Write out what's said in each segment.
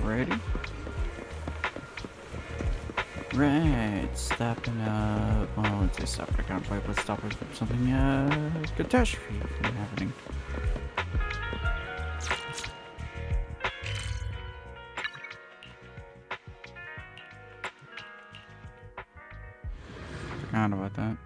Alrighty. Right, stopping up. Well, let's say stop a conflict. Let's stop it from something catastrophe from happening. Forgot about that.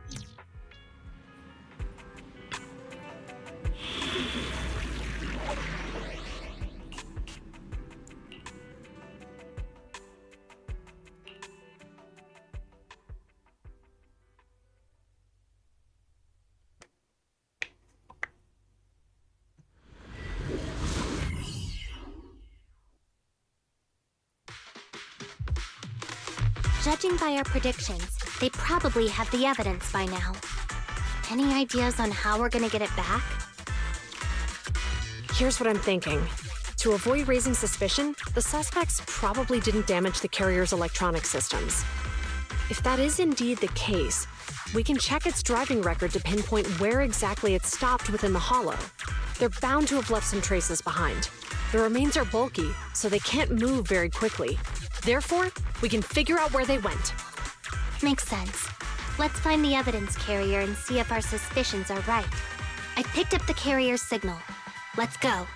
Judging by our predictions, they probably have the evidence by now. Any ideas on how we're gonna get it back? Here's what I'm thinking. To avoid raising suspicion, the suspects probably didn't damage the carrier's electronic systems. If that is indeed the case, we can check its driving record to pinpoint where exactly it stopped within the hollow. They're bound to have left some traces behind. The remains are bulky, so they can't move very quickly. Therefore, we can figure out where they went. Makes sense. Let's find the evidence carrier and see if our suspicions are right. I picked up the carrier's signal. Let's go.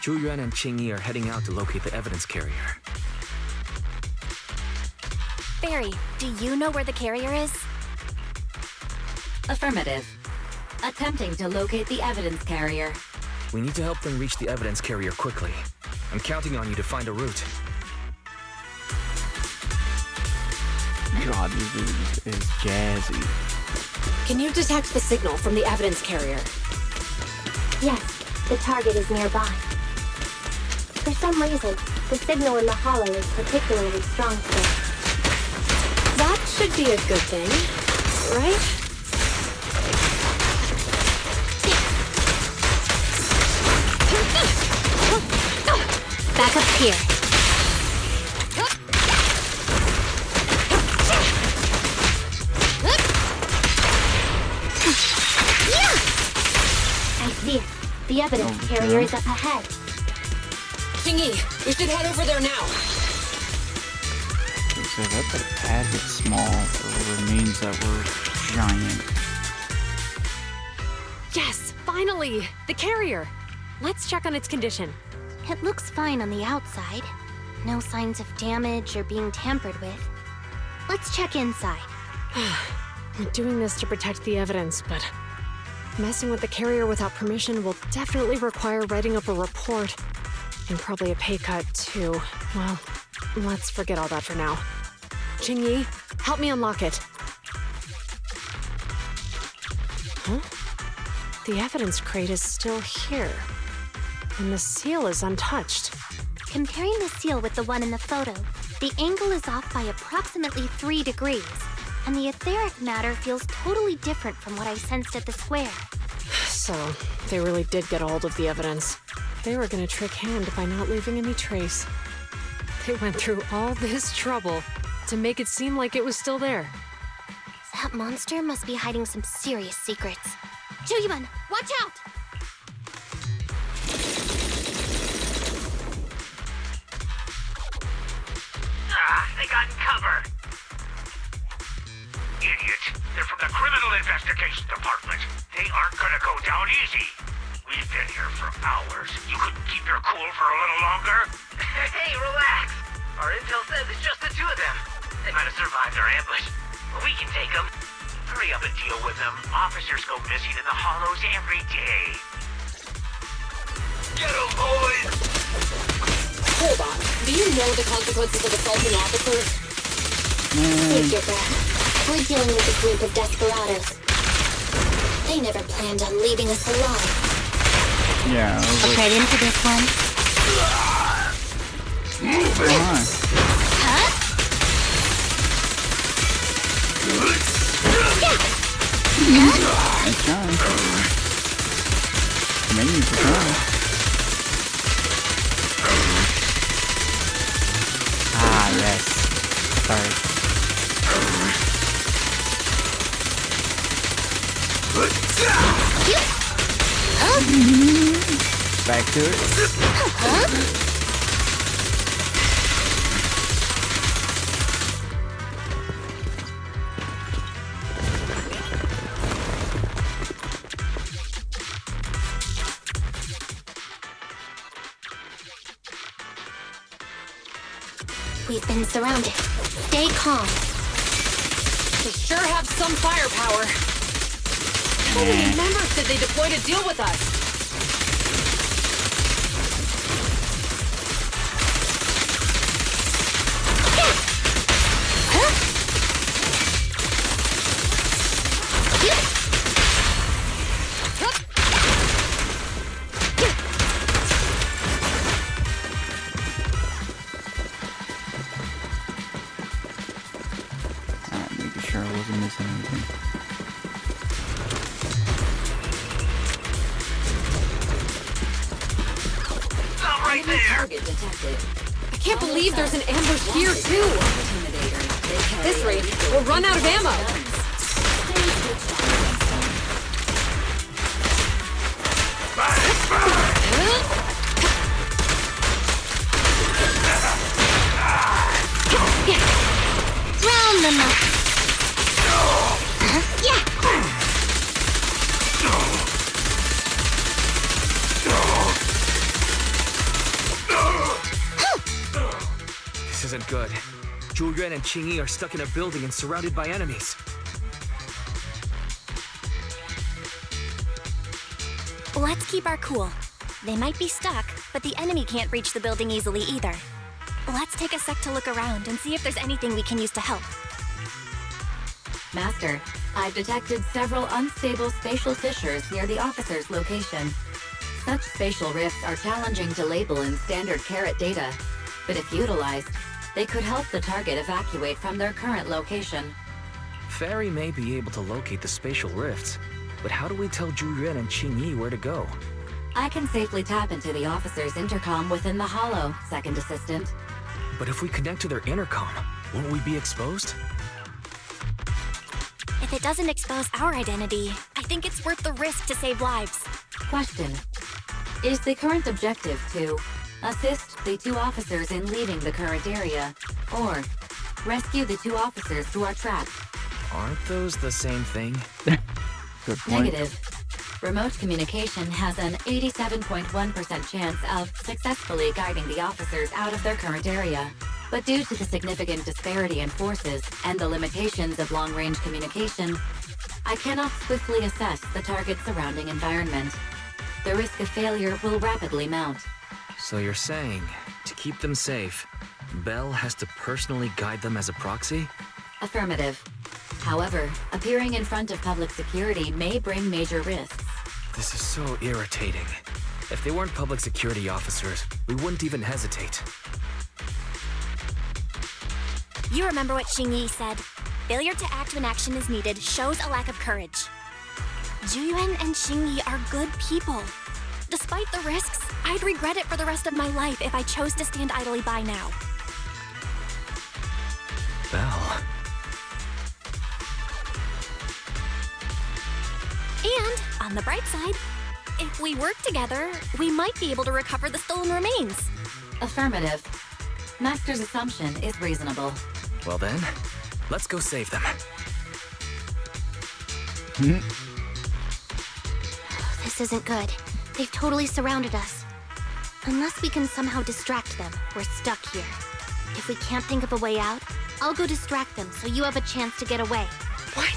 Zhu Yuan and Qing Yi are heading out to locate the evidence carrier. Barry, do you know where the carrier is? Affirmative. Attempting to locate the evidence carrier. We need to help them reach the evidence carrier quickly. I'm counting on you to find a route. God, this dude is jazzy. Can you detect the signal from the evidence carrier? Yes, the target is nearby. For some reason, the signal in the hollow is particularly strong today. That should be a good thing, right? Back up here. I see it. The evidence carrier is up ahead. Qing Yi, we should head over there now. So that pad hit small for remains that were giant. Yes, finally! The carrier! Let's check on its condition. It looks fine on the outside. No signs of damage or being tampered with. Let's check inside. We're doing this to protect the evidence, but messing with the carrier without permission will definitely require writing up a report. And probably a pay cut, too. Well, let's forget all that for now. Qing Yi, help me unlock it. Huh? The evidence crate is still here. And the seal is untouched. Comparing the seal with the one in the photo, the angle is off by approximately 3 degrees, and the etheric matter feels totally different from what I sensed at the square. So, they really did get a hold of the evidence. They were gonna trick Hand by not leaving any trace. They went through all this trouble to make it seem like it was still there. That monster must be hiding some serious secrets. Zhu, watch out! They got in cover. Idiots. They're from the Criminal Investigation Department. They aren't gonna go down easy. We've been here for hours. You couldn't keep your cool for a little longer? Hey, relax. Our intel says it's just the two of them. They might have survived our ambush, but we can take them. Hurry up and deal with them. Officers go missing in the hollows every day. Get them, boys! Hold on. Do you know the consequences of assaulting officers? Take your breath. We're dealing with a group of desperados. They never planned on leaving us alive. Yeah, Look right into this one. Move it! Huh? Nice try. Menu for trying. Ah, yes. Sorry. Back to it. We've been surrounded. Stay calm. They sure have some firepower. How many members did they deploy to deal with us? Making sure I wasn't missing anything. Not right there! Target detected. I can't believe there's an ambush here, too. Intimidator. At this rate, we'll run out of ammo. Round them up. Yeah. This isn't good. Zhu Yuan and Qing Yi are stuck in a building and surrounded by enemies. Let's keep our cool. They might be stuck, but the enemy can't reach the building easily either. Let's take a sec to look around and see if there's anything we can use to help. Master, I've detected several unstable spatial fissures near the officer's location. Such spatial rifts are challenging to label in standard carat data, but if utilized, they could help the target evacuate from their current location. Fairy may be able to locate the spatial rifts, but how do we tell Zhu Yuan and Qing Yi where to go? I can safely tap into the officer's intercom within the hollow, second assistant. But if we connect to their intercom, won't we be exposed? If it doesn't expose our identity, I think it's worth the risk to save lives. Question. Is the current objective to assist the two officers in leaving the current area, or rescue the two officers who are trapped? Aren't those the same thing? Good point. Negative. Remote communication has an 87.1% chance of successfully guiding the officers out of their current area. But due to the significant disparity in forces and the limitations of long-range communication, I cannot swiftly assess the target's surrounding environment. The risk of failure will rapidly mount. So you're saying, to keep them safe, Belle has to personally guide them as a proxy? Affirmative. However, appearing in front of public security may bring major risks. This is so irritating. If they weren't public security officers, we wouldn't even hesitate. You remember what Xing Yi said? Failure to act when action is needed shows a lack of courage. Juyuan and Xing Yi are good people. Despite the risks, I'd regret it for the rest of my life if I chose to stand idly by now. Belle. And, on the bright side, if we work together, we might be able to recover the stolen remains. Affirmative. Master's assumption is reasonable. Well then, let's go save them. This isn't good. They've totally surrounded us. Unless we can somehow distract them, we're stuck here. If we can't think of a way out, I'll go distract them so you have a chance to get away. What?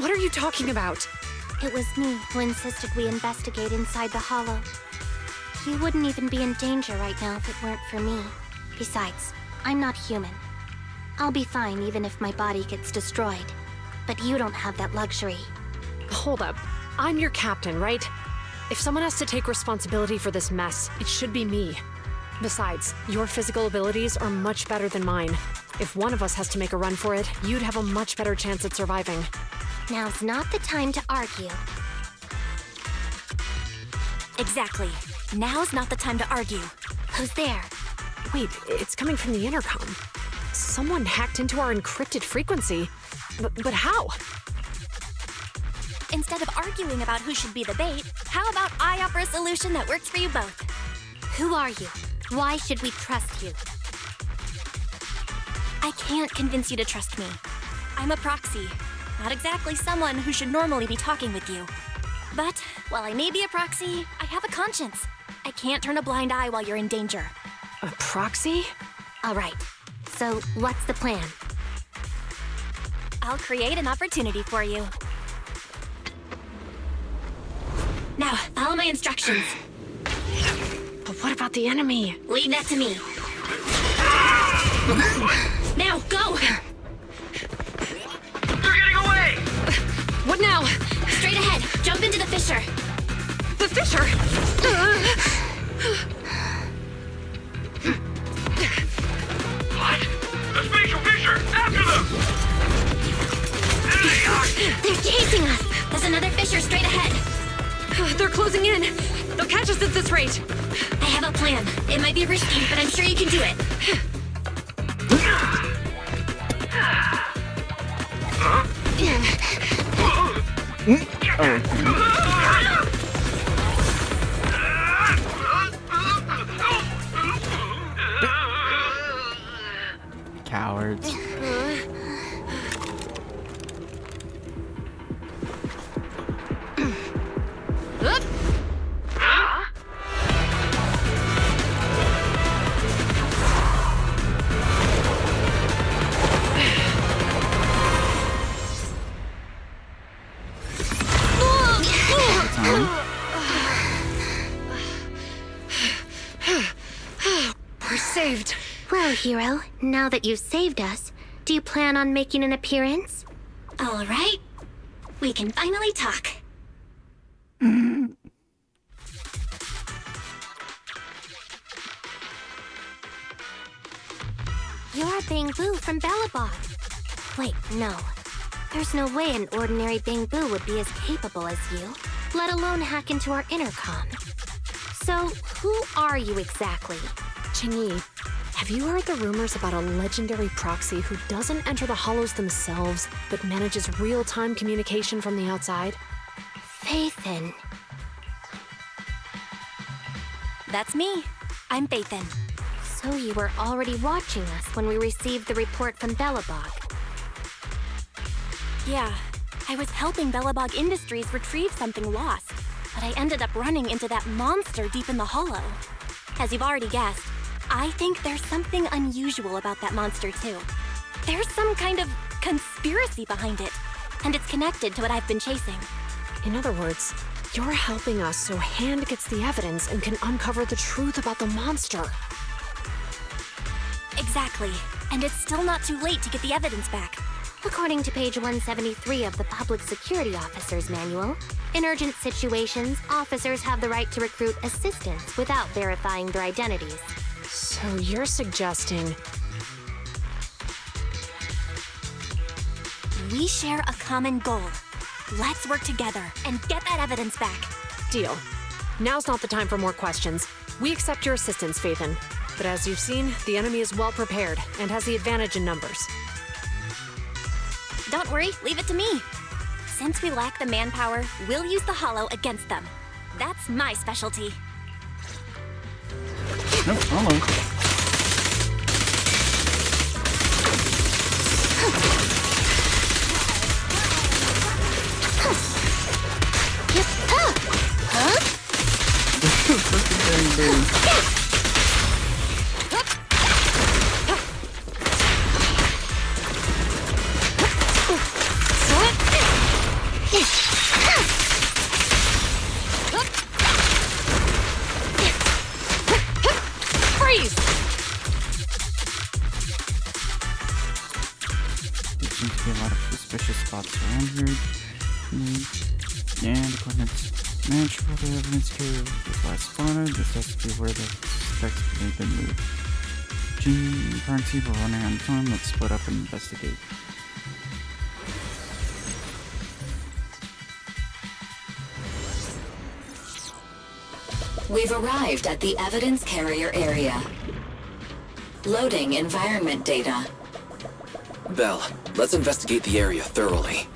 What are you talking about? It was me who insisted we investigate inside the hollow. You wouldn't even be in danger right now if it weren't for me. Besides, I'm not human. I'll be fine even if my body gets destroyed. But you don't have that luxury. Hold up. I'm your captain, right? If someone has to take responsibility for this mess, it should be me. Besides, your physical abilities are much better than mine. If one of us has to make a run for it, you'd have a much better chance at surviving. Now's not the time to argue. Exactly. Now's not the time to argue. Who's there? Wait, it's coming from the intercom. Someone hacked into our encrypted frequency. But how? instead of arguing about who should be the bait, how about I offer a solution that works for you both? Who are you? Why should we trust you? I can't convince you to trust me. I'm a proxy, not exactly someone who should normally be talking with you. But while I may be a proxy, I have a conscience. I can't turn a blind eye while you're in danger. A proxy? All right. So, what's the plan? I'll create an opportunity for you. Now, follow my instructions. But what about the enemy? Leave that to me. Now, go! They're getting away! What now? Straight ahead. Jump into the fissure. The fissure? What? The spatial fissure! After them! There they are! They're chasing us. There's another fissure straight ahead. They're closing in. They'll catch us at this rate. I have a plan. It might be risky, but I'm sure you can do it. Cowards. We're saved. Well, hero, now that you've saved us, do you plan on making an appearance? All right. We can finally talk. You're Bang-Boo from Bellabog. Wait, no. There's no way an ordinary Bang-Boo would be as capable as you, let alone hack into our intercom. So, who are you exactly? Ching-Yi, have you heard the rumors about a legendary proxy who doesn't enter the hollows themselves, but manages real-time communication from the outside? Faithin. That's me. I'm Faithin. So you were already watching us when we received the report from Bellabog. Yeah, I was helping Bellabog Industries retrieve something lost, but I ended up running into that monster deep in the hollow. As you've already guessed, I think there's something unusual about that monster too. There's some kind of conspiracy behind it, and it's connected to what I've been chasing. In other words, you're helping us so Hand gets the evidence and can uncover the truth about the monster. Exactly, and it's still not too late to get the evidence back. According to page 173 of the Public Security Officer's Manual, in urgent situations, officers have the right to recruit assistants without verifying their identities. So you're suggesting... We share a common goal. Let's work together and get that evidence back. Deal. Now's not the time for more questions. We accept your assistance, Faithin. But as you've seen, the enemy is well prepared and has the advantage in numbers. Don't worry, leave it to me. Since we lack the manpower, we'll use the hollow against them. That's my specialty. Nope, hello. Freeze! There seems to be a lot of suspicious spots around here. And according to match for the evidence carrier was last spotted, this has to be where the suspects may have been moved. Gene and Currency were running out of time. Let's split up and investigate. We've arrived at the evidence carrier area. Loading environment data. Belle, let's investigate the area thoroughly.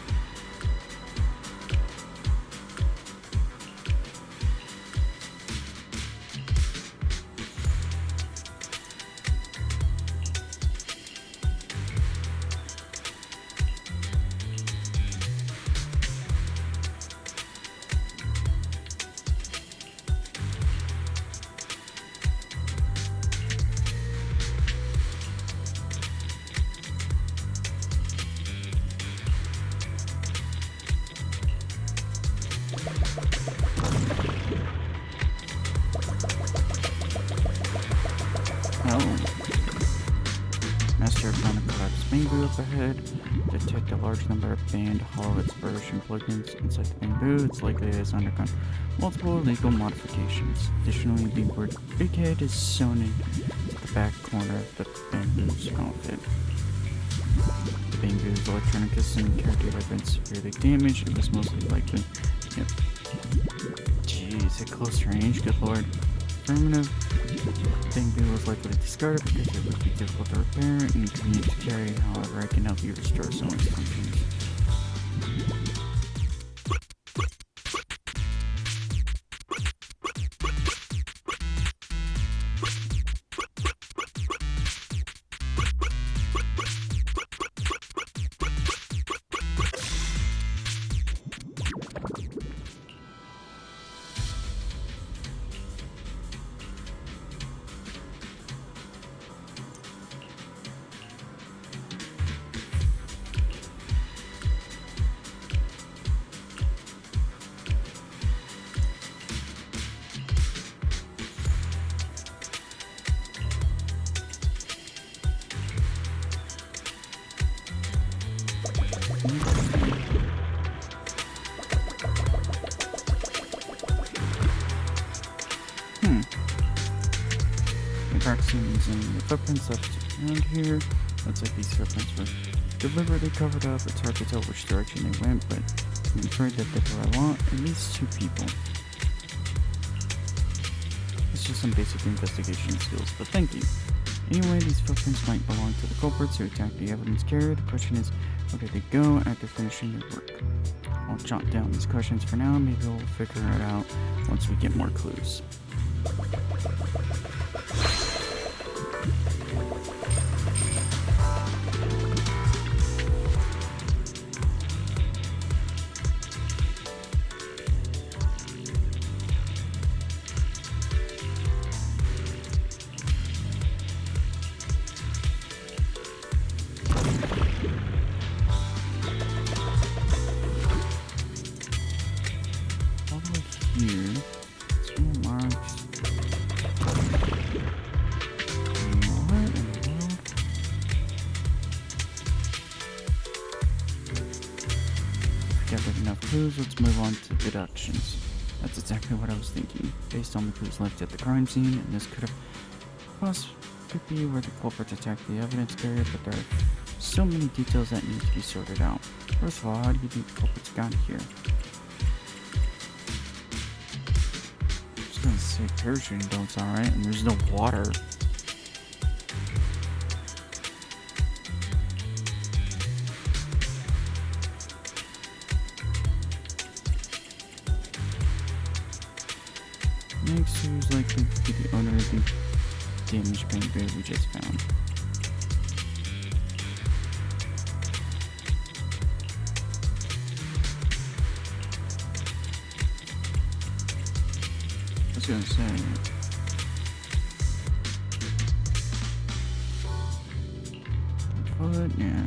hell? Master found a collapsed bamboo up ahead. Detect a large number of banned hollow version plugins inside the bamboo. It's likely it has undergone multiple illegal modifications. Additionally, the word Big Head is sewn into the back corner of the bamboo's outfit. The bamboo's electronicus and character have been severely damaged. It was mostly likely. Yep. Jeez, at close range, good lord. Affirmative. Bamboo was likely discarded because it would be difficult to repair and inconvenient to carry. However, I can help you restore some of its functions. Cartoons and the footprints left around here. Looks like these footprints were deliberately covered up. It's hard to tell which direction they went, but I'm afraid that they were a lot, at least 2 people. It's just some basic investigation skills, but thank you. Anyway, these footprints might belong to the culprits who attacked the evidence carrier. The question is, where did they go after finishing their work? I'll jot down these questions for now. Maybe we'll figure it out once we get more clues. Here, small marks. What in the world? Gathered enough clues, let's move on to deductions. That's exactly what I was thinking. Based on the clues left at the crime scene, and this could be where the culprits attacked the evidence carrier, but there are so many details that need to be sorted out. First of all, how do you think the culprits got here? I was gonna say parachuting boat's alright, and there's no water. Next, who's likely to be the owner of the damaged bamboo we just found? I was gonna say. Foot, yeah.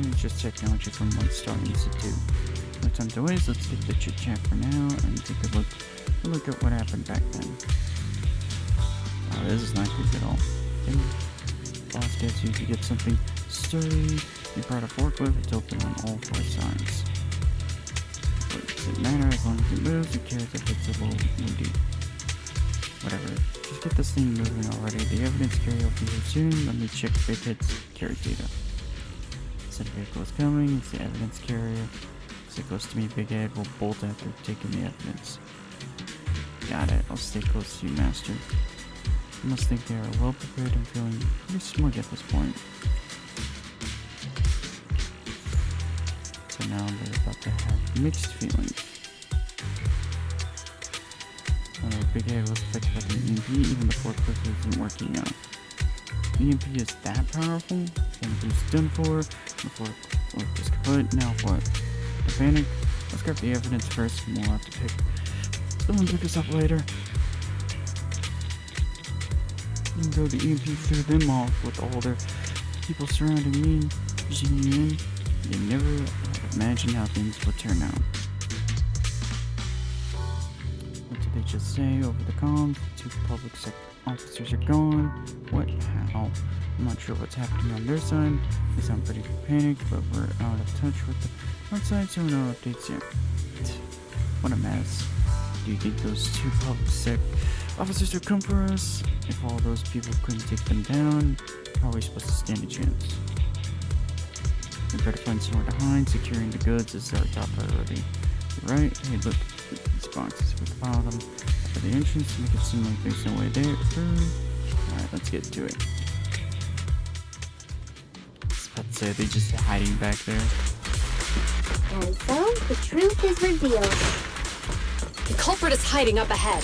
It's just technology from one star institute. No time to waste, let's get the chit chat for now and take a look at what happened back then. Oh, this is not good at all. Okay. Boss gets you to get something sturdy. You brought a forklift, it's open on all 4 sides. What does it matter as long as it moves? Who cares if it's a little windy? Whatever. Just get this thing moving already. The evidence carrier will be here soon. Let me check Big Head's carry data. Said vehicle is coming. It's the evidence carrier. As it goes to me, Big Head will bolt after taking the evidence. Got it. I'll stay close to you, Master. You must think they are well prepared and feeling pretty smug at this point. So now they're about to have mixed feelings. Big Head was affected by the EMP, even the forklift isn't working out. The EMP is that powerful? Bamboo's done for, the forklift is kaput, now what? The panic? Let's grab the evidence first and we'll have to pick Someone pick us up later. Even though the EMP threw them off with all their people surrounding me, Jin, they never imagined how things would turn out. What did they just say over the comms? The 2 public sector officers are gone. What? How? I'm not sure what's happening on their side. They sound pretty panicked, but we're out of touch with the outside, so no updates yet. What a mess. Do you think those 2 public sec officers will come for us? If all those people couldn't take them down, how are we supposed to stand a chance? We better find somewhere to hide. Securing the goods is our top priority. Right? Hey, look. These boxes. We can file them at the entrance to make it seem like there's no way there through. Alright, let's get to it. I was about to say, are they just hiding back there? And so, the truth is revealed. The culprit is hiding up ahead.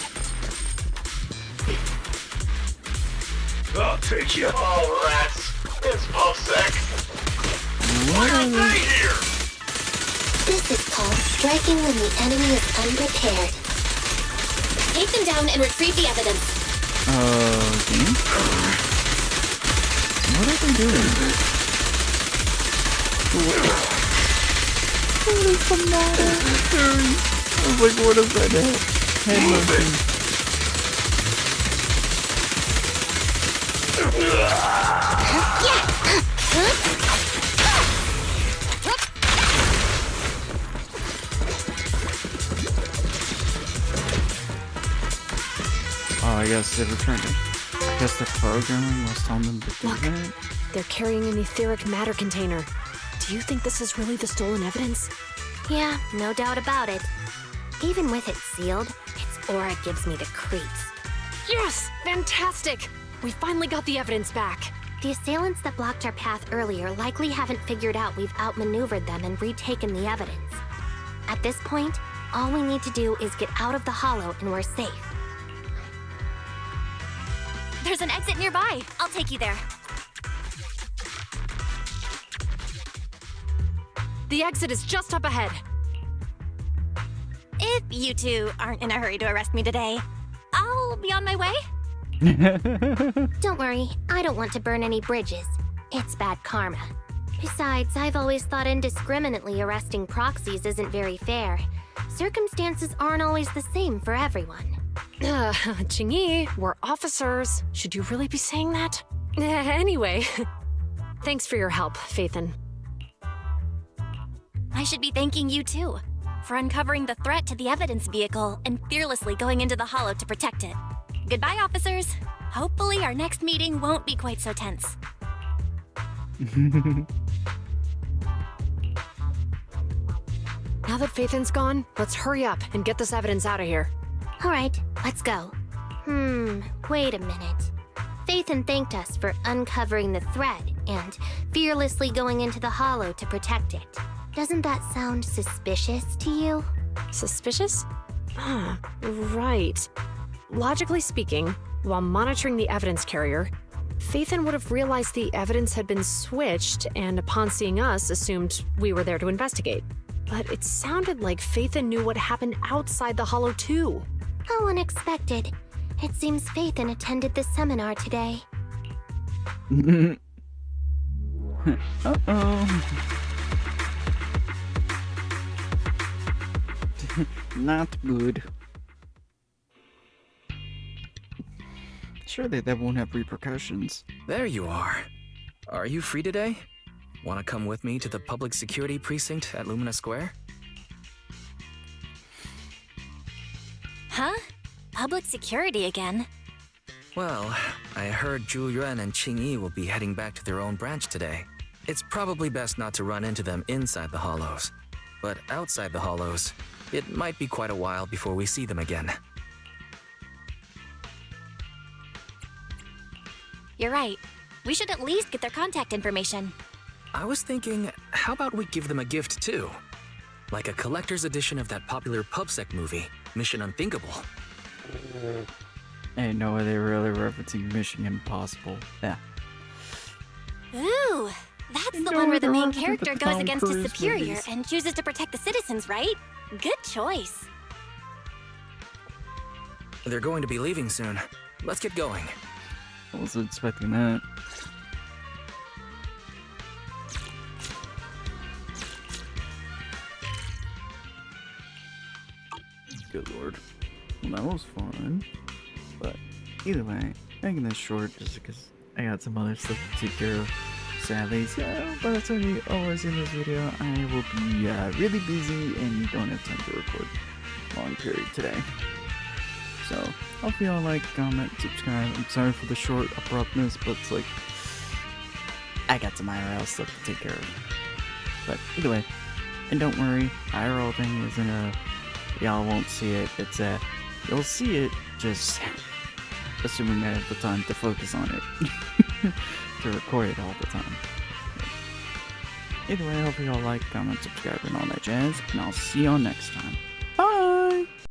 I'll take you. Oh, rats. It's PubSec. What Why are are they? they here? This is called striking when the enemy is unprepared. Take them down and retrieve the evidence. Okay. What are they doing? What is the matter? I was like, what is that head motion? Oh, I guess they returned it. I guess the programming was telling them to do Look. that. They're carrying an etheric matter container. Do you think this is really the stolen evidence? Yeah, no doubt about it. Even with it sealed, its aura gives me the creeps. Yes! Fantastic! We finally got the evidence back. The assailants that blocked our path earlier likely haven't figured out we've outmaneuvered them and retaken the evidence. At this point, all we need to do is get out of the hollow and we're safe. There's an exit nearby. I'll take you there. The exit is just up ahead. If you 2 aren't in a hurry to arrest me today, I'll be on my way. Don't worry, I don't want to burn any bridges. It's bad karma. Besides, I've always thought indiscriminately arresting proxies isn't very fair. Circumstances aren't always the same for everyone. Qingyi, we're officers. Should you really be saying that? Anyway, thanks for your help, Faithin. I should be thanking you too for uncovering the threat to the evidence vehicle and fearlessly going into the hollow to protect it. Goodbye, officers. Hopefully our next meeting won't be quite so tense. Now that Faithin's gone, let's hurry up and get this evidence out of here. All right, let's go. Wait a minute. Faithin thanked us for uncovering the thread and fearlessly going into the hollow to protect it. Doesn't that sound suspicious to you? Suspicious? Right. Logically speaking, while monitoring the evidence carrier, Faithin would have realized the evidence had been switched and upon seeing us assumed we were there to investigate. But it sounded like Faithin knew what happened outside the hollow too. How unexpected. It seems Faithin attended the seminar today. Uh-oh. Not good. Surely that won't have repercussions. There you are. Are you free today? Want to come with me to the public security precinct at Lumina Square? Huh? Public security again? Well, I heard Zhu Yuan and Qingyi will be heading back to their own branch today. It's probably best not to run into them inside the hollows. But outside the hollows, it might be quite a while before we see them again. You're right. We should at least get their contact information. I was thinking, how about we give them a gift too? Like a collector's edition of that popular PubSec movie, Mission Unthinkable. Hey, no, they really referencing Mission Impossible. Yeah. Ooh, that's the No, one where the they're main referencing character the goes Tom against his Cruise superior movies. and chooses to protect the citizens, right? Good choice. They're going to be leaving soon. Let's get going. I wasn't expecting that. Good lord. Well, that was fun. But either way, making this short just because I got some other stuff to take care of. Sadly, so by the time you always in this video, I will be really busy and don't have time to record long period today. So, hope you all like, comment, subscribe. I'm sorry for the short abruptness, but it's like, I got some IRL stuff to take care of. But either way, and don't worry, IRL thing isn't y'all won't see it. It's you'll see it, just assuming I have the time to focus on it. To record it all the time. Either way, I hope you all like, comment, subscribe, and all that jazz, and I'll see y'all next time.